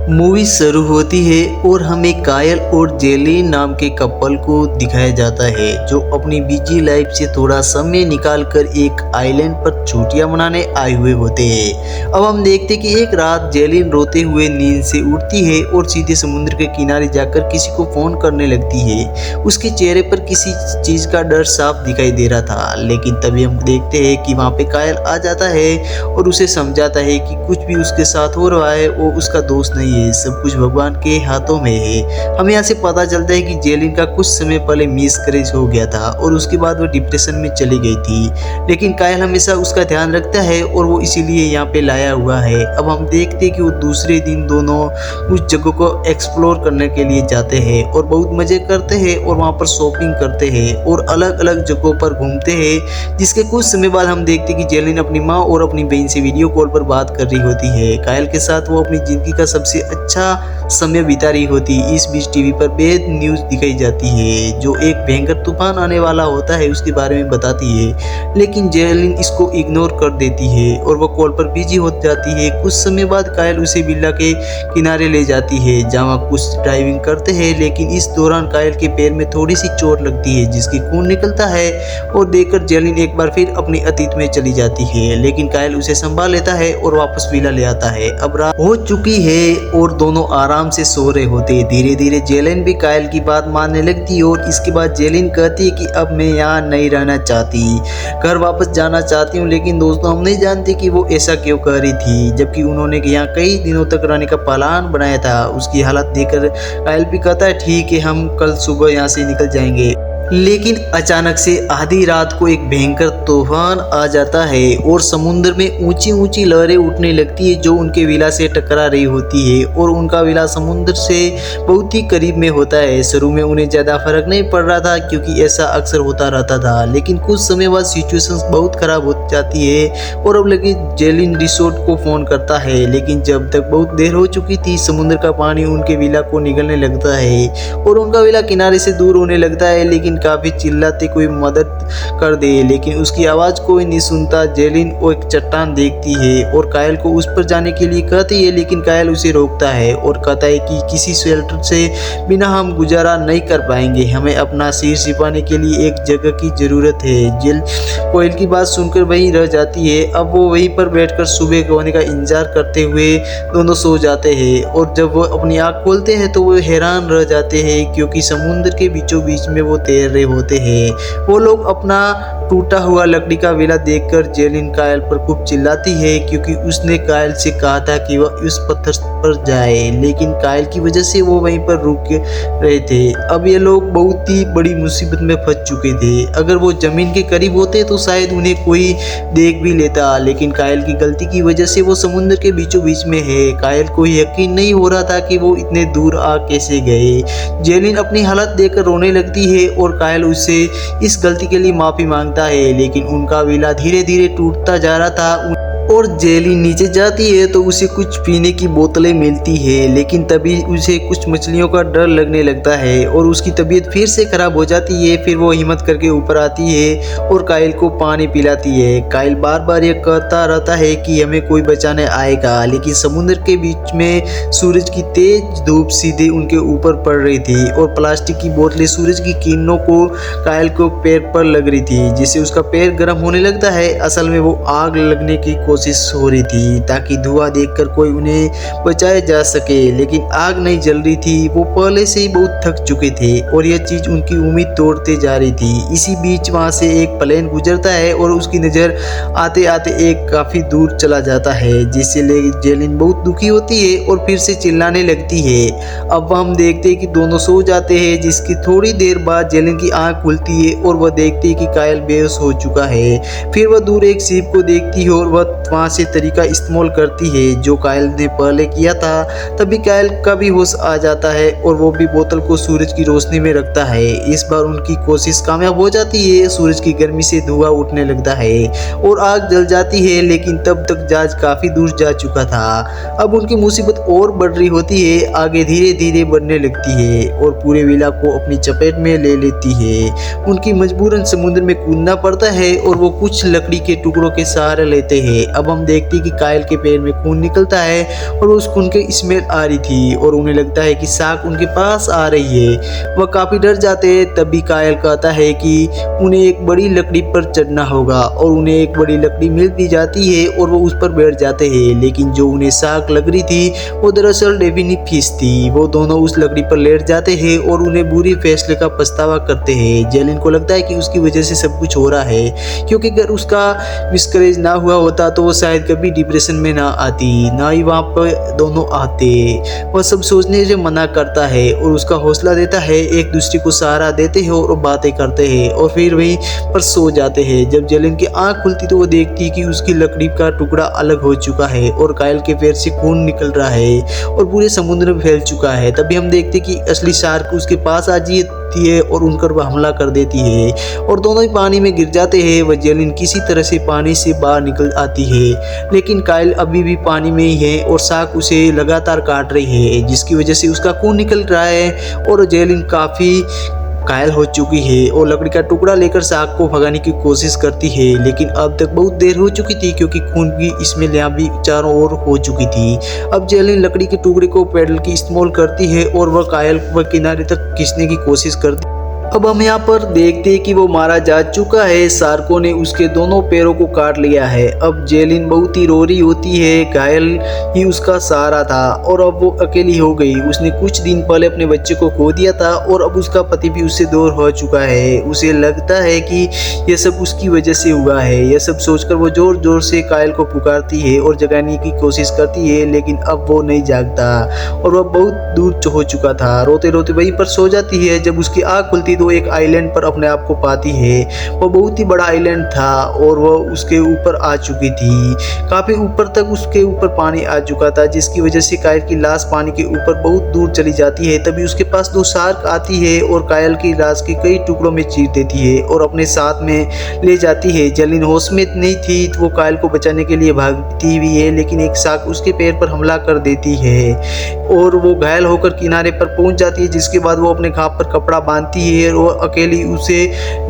Movie शुरू होती है और हमें कायल और जेलिन नाम के कपल को दिखाया जाता है जो अपनी बिजी लाइफ से थोड़ा समय निकालकर एक आइलैंड पर छुट्टियां मनाने आए हुए होते हैं। अब हम देखते हैं कि एक रात जेलिन रोते हुए नींद से उठती है और सीधे समुद्र के किनारे जाकर किसी को फोन करने लगती है। उसके चेहरे पर किसी चीज का डर साफ दिखाई दे रहा था, लेकिन तभी हम देखते हैं कि वहाँ पे कायल आ जाता है और उसे समझाता है कि कुछ भी उसके साथ हो रहा है वो उसका दोस्त नहीं है, सब कुछ भगवान के हाथों में है। हमें यहाँ से पता चलता है कि जेलिन का कुछ समय पहले मिसकैरेज हो गया था और उसके बाद वो डिप्रेशन में चली गई थी, लेकिन कायल हमेशा उसका ध्यान रखता है और वो इसीलिए यहाँ पे लाया हुआ है। अब हम देखते हैं कि वो दूसरे दिन दोनों उस जगह को एक्सप्लोर करने के लिए जाते हैं और बहुत मजे करते हैं और वहाँ पर शॉपिंग करते हैं और अलग अलग जगहों पर घूमते हैं। जिसके कुछ समय बाद हम देखते हैं कि जेलिन अपनी माँ और अपनी बहन से वीडियो कॉल पर बात कर रही होती है। कायल के साथ वो अपनी जिंदगी का सबसे अच्छा समय बिता रही होती। इस बीच टीवी पर बेद न्यूज दिखाई जाती है जो एक भयंकर तूफान आने वाला होता है उसके बारे में बताती है, लेकिन जेलिन इसको इग्नोर कर देती है और वो कॉल पर बिजी हो जाती है। कुछ समय बाद कायल उसे बिल्ला के किनारे ले जाती है जहाँ कुछ ड्राइविंग करते हैं, लेकिन इस दौरान कायल के पैर में थोड़ी सी चोट लगती है जिसकी खून निकलता है और देखकर जेलिन एक बार फिर अपनी अतीत में चली जाती है, लेकिन कायल उसे संभाल लेता है और वापस विला ले आता है। अब रात हो चुकी है और दोनों आराम से सो रहे होते। धीरे धीरे जेलिन भी कायल की बात मानने लगती है और इसके बाद जेलिन कहती है कि अब मैं यहाँ नहीं रहना चाहती, घर वापस जाना चाहती हूँ। लेकिन दोस्तों हम नहीं जानते कि वो ऐसा क्यों कह रही थी, जबकि उन्होंने यहाँ कई दिनों तक रहने का प्लान बनाया था। उसकी हालत देखकर कायल भी कहता है ठीक है हम कल सुबह यहाँ से निकल जाएंगे, लेकिन अचानक से आधी रात को एक भयंकर तूफान आ जाता है और समुद्र में ऊंची ऊंची लहरें उठने लगती है जो उनके विला से टकरा रही होती है और उनका विला समुद्र से बहुत ही करीब में होता है। शुरू में उन्हें ज़्यादा फर्क नहीं पड़ रहा था क्योंकि ऐसा अक्सर होता रहता था, लेकिन कुछ समय बाद सिचुएशन बहुत खराब हो जाती है और अब लगी जेलिन रिसोर्ट को फ़ोन करता है, लेकिन जब तक बहुत देर हो चुकी थी समुद्र का पानी उनके विला को निगलने लगता है और उनका विला किनारे से दूर होने लगता है। लेकिन काफी चिल्लाते कोई मदद कर दे, लेकिन उसकी आवाज कोई नहीं सुनता। जेलिन वो एक चट्टान देखती है और कायल को उस पर जाने के लिए कहती है, लेकिन कायल उसे रोकता है और कहता है कि किसी शेल्टर से बिना हम गुजारा नहीं कर पाएंगे, हमें अपना सिर छिपाने के लिए एक जगह की जरूरत है। जेल कोयल की बात सुनकर वहीं रह जाती है। अब वो वहीं पर बैठकर सुबह होने का इंतजार करते हुए दोनों सो जाते हैं और जब वो अपनी आँख खोलते हैं तो वो हैरान रह जाते हैं क्योंकि समुद्र के बीचों बीच में वो तैर रहे होते हैं। वो लोग अपना टूटा हुआ लकड़ी का विला देखकर जेलिन कायल पर खूब चिल्लाती है क्योंकि उसने कायल से कहा था कि वह उस पत्थर पर जाए, लेकिन कायल की वजह से वो वहीं पर रुक रहे थे। अब ये लोग बहुत ही बड़ी मुसीबत में फंस चुके थे। अगर वो जमीन के करीब होते तो शायद उन्हें कोई देख भी लेता, लेकिन कायल की गलती की वजह से वो समुद्र के बीचों बीच में है। कायल को यकीन नहीं हो रहा था कि वो इतने दूर आ कैसे गए। जेलिन अपनी हालत देखकर रोने लगती है और कायल उससे इस गलती के लिए माफी मांगता है, लेकिन उनका विला धीरे धीरे टूटता जा रहा था और जेलिन नीचे जाती है तो उसे कुछ पीने की बोतलें मिलती है, लेकिन तभी उसे कुछ मछलियों का डर लगने लगता है और उसकी तबीयत फिर से खराब हो जाती है। फिर वो हिम्मत करके ऊपर आती है और कायल को पानी पिलाती है। कायल बार बार ये कहता रहता है कि हमें कोई बचाने आएगा, लेकिन समुद्र के बीच में सूरज की तेज धूप सीधे उनके ऊपर पड़ रही थी और प्लास्टिक की बोतलें सूरज की किरणों को कायल को पैर पर लग रही थी, जिससे उसका पैर गर्म होने लगता है। असल में वो आग लगने की कोशिश हो रही थी ताकि धुआं देखकर कोई उन्हें बचाया जा सके, लेकिन आग नहीं जल रही थी। वो पहले से ही बहुत थक चुके थे और यह चीज उनकी उम्मीद तोड़ते जा रही थी। इसी बीच वहां से एक प्लेन गुजरता है और उसकी नजर आते आते एक काफी दूर चला जाता है, जिससे जेलिन बहुत दुखी होती है और फिर से चिल्लाने लगती है। अब हम देखते हैं कि दोनों सो जाते हैं, जिसकी थोड़ी देर बाद जेलिन की आंख खुलती है और वह देखती है कि कायल बेहोश हो चुका है। फिर वह दूर एक शिप को देखती है और वह वहाँ से तरीका इस्तेमाल करती है जो कायल ने पहले किया था। तभी कायल का भी होश आ जाता है और वो भी बोतल को सूरज की रोशनी में रखता है। इस बार उनकी कोशिश कामयाब हो जाती है। सूरज की गर्मी से धुआं उठने लगता है और आग जल जाती है, लेकिन तब तक जहाज काफी दूर जा चुका था। अब उनकी मुसीबत और बढ़ रही होती है, आगे धीरे धीरे बढ़ने लगती है और पूरे विला को अपनी चपेट में ले लेती है। उनकी मजबूरन समुद्र में कूदना पड़ता है और वो कुछ लकड़ी के टुकड़ों के सहारे लेते हैं। अब हम देखते हैं कि कायल के पैर में खून निकलता है और उस खून की स्मेल आ रही थी और उन्हें लगता है कि शार्क उनके पास आ रही है। वह काफी डर जाते हैं। तभी कायल कहता है कि उन्हें एक बड़ी लकड़ी पर चढ़ना होगा और उन्हें एक बड़ी लकड़ी मिल भी जाती है और वो उस पर बैठ जाते हैं। लेकिन जो उन्हें शार्क लग रही थी वो दरअसल डेफिनी फिश थी। वो दोनों उस लकड़ी पर लेट जाते हैं और उन्हें बुरी फैसले का पछतावा करते हैं। जेलिन को लगता है कि उसकी वजह से सब कुछ हो रहा है, क्योंकि अगर उसका मिसकैरेज ना हुआ होता तो वो शायद कभी डिप्रेशन में ना आती, ना ही वहाँ पर दोनों आते। वह सब सोचने से मना करता है और उसका हौसला देता है। एक दूसरे को सहारा देते हैं और बातें करते हैं और फिर वहीं पर सो जाते हैं। जब जेलिन की आंख खुलती तो वो देखती है कि उसकी लकड़ी का टुकड़ा अलग हो चुका है और कायल के पैर से खून निकल रहा है और पूरे समुद्र में फैल चुका है। तभी हम देखते हैं कि असली शार्क उसके पास आ जाती है और उन पर वह हमला कर देती है और दोनों ही पानी में गिर जाते हैं। वह जेलिन किसी तरह से पानी से बाहर निकल आती है, लेकिन कायल अभी भी पानी में ही है और शार्क उसे लगातार काट रही है, जिसकी वजह से उसका खून निकल रहा है और जेलिन काफी घायल हो चुकी है और लकड़ी का टुकड़ा लेकर शार्क को भगाने की कोशिश करती है। लेकिन अब तक बहुत देर हो चुकी थी, क्योंकि खून की स्मेल भी चारों ओर हो चुकी थी। अब जेलिन लकड़ी के टुकड़े को पैडल की इस्तेमाल करती है और वह कायल को किनारे तक खींचने की कोशिश करती है। अब हम यहाँ पर देखते हैं कि वो मारा जा चुका है। शार्कों ने उसके दोनों पैरों को काट लिया है। अब जेलिन बहुत ही रो रही होती है। घायल ही उसका सहारा था और अब वो अकेली हो गई। उसने कुछ दिन पहले अपने बच्चे को खो दिया था और अब उसका पति भी उससे दूर हो चुका है। उसे लगता है कि यह सब उसकी वजह से हुआ है। यह सब सोचकर वो जोर जोर से कायल को पुकारती है और जगाने की कोशिश करती है, लेकिन अब वो नहीं जागता और वह बहुत दूर हो चुका था। रोते रोते वहीं पर सो जाती है। जब उसकी आँख खुलती तो एक आइलैंड पर अपने आप को पाती है। वो बहुत ही बड़ा आइलैंड था और वह उसके ऊपर आ चुकी थी। काफी ऊपर तक उसके ऊपर पानी आ चुका था, जिसकी वजह से कायल की लाश पानी के ऊपर बहुत दूर चली जाती है। तभी उसके पास दो शार्क आती है और कायल की लाश के कई टुकड़ों में चीर देती है और अपने साथ में ले जाती है। जेलिन होश में नहीं थी तो वो कायल को बचाने के लिए भागती भी है, लेकिन एक शार्क उसके पैर पर हमला कर देती है और वो घायल होकर किनारे पर पहुंच जाती है। जिसके बाद वो अपने घाव पर कपड़ा बांधती है और वो अकेली उसे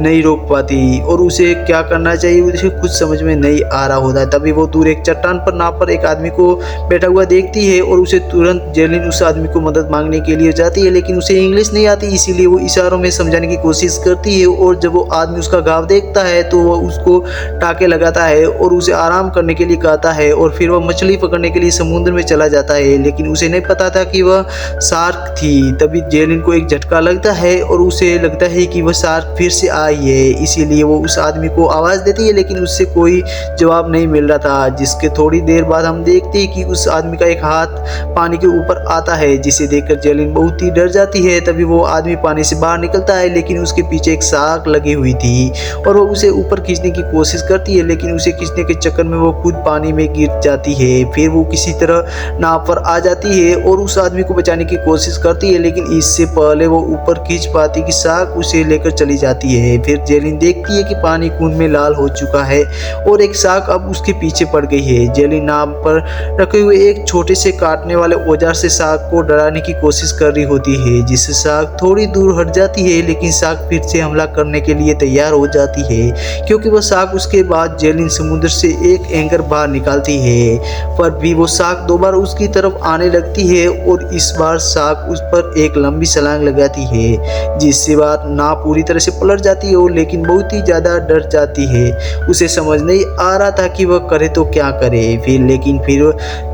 नहीं रोक पाती और उसे क्या करना चाहिए उसे कुछ समझ में नहीं आ रहा होता है। तभी वो दूर एक चट्टान पर नाव पर एक आदमी को बैठा हुआ देखती है और उसे तुरंत जेलिन उस आदमी को मदद मांगने के लिए जाती है, लेकिन उसे इंग्लिश नहीं आती, इसीलिए वो इशारों में समझाने की कोशिश करती है। और जब वो आदमी उसका घाव देखता है तो वह उसको टाके लगाता है और उसे आराम करने के लिए कहता है और फिर वह मछली पकड़ने के लिए समुद्र में चला जाता है, लेकिन उसे नहीं पता था कि वह शार्क थी। तभी जेलिन को एक झटका लगता है और उसे लगता है कि वह शार्क फिर से आई है, इसीलिए वो उस आदमी को आवाज देती है, लेकिन उससे कोई जवाब नहीं मिल रहा था। जिसके थोड़ी देर बाद हम देखते हैं कि उस आदमी का एक हाथ पानी के ऊपर आता है, जिसे देखकर जेलिन बहुत ही डर जाती है। तभी वो आदमी पानी से बाहर निकलता है, लेकिन उसके पीछे एक शार्क लगी हुई थी और वो उसे ऊपर खींचने की कोशिश करती है, लेकिन उसे खींचने के चक्कर में वो खुद पानी में गिर जाती है। फिर वो किसी तरह नाव पर आ जाती है और उस आदमी को बचाने की कोशिश करती है, लेकिन इससे पहले वो ऊपर खींच पाती कि शार्क उसे लेकर चली जाती है। फिर जेलिन देखती है कि पानी खून में लाल हो चुका है और एक शार्क अब उसके पीछे पड़ गई है। जेलिन नाव पर रखे हुए एक छोटे से काटने वाले औजार से शार्क को डराने की कोशिश कर रही होती है, जिससे शार्क थोड़ी दूर हट जाती है, लेकिन शार्क फिर से हमला करने के लिए तैयार हो जाती है, क्योंकि वह शार्क उसके बाद जेलिन समुद्र से एक एंकर बाहर निकालती है। पर भी वो शार्क दोबारा उसकी तरफ आने लगती है और इस बार शार्क उस पर एक लंबी छलांग लगाती है, जिससे बात ना पूरी तरह से पलट जाती है, लेकिन बहुत ही ज्यादा डर जाती है। उसे समझ नहीं आ रहा था कि वह करे तो क्या करे। फिर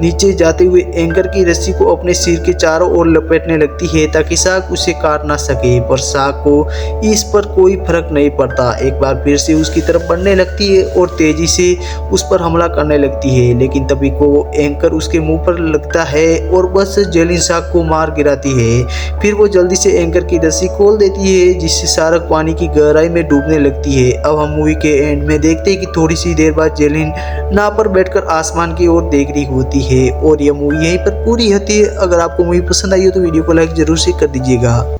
नीचे जाते हुए एंकर की रस्सी को अपने सिर के चारों ओर लपेटने लगती है ताकि शार्क उसे काट ना सके, पर शार्क को इस पर कोई फर्क नहीं पड़ता। एक बार फिर से उसकी तरफ बढ़ने लगती है और तेजी से उस पर हमला करने लगती है, लेकिन तभी को एंकर उसके मुंह पर लगता है और बस जेलिन शार्क को मार गिराती है। फिर वो जल्दी से एंकर की रस्सी खोल देती है, जिससे शार्क पानी की गहराई में डूबने लगती है। अब हम मूवी के एंड में देखते हैं कि थोड़ी सी देर बाद जेलिन नाव पर बैठकर आसमान की ओर देख रही होती है और यह मूवी यहीं पर पूरी होती है। अगर आपको मूवी पसंद आई हो तो वीडियो को लाइक जरूर से कर दीजिएगा।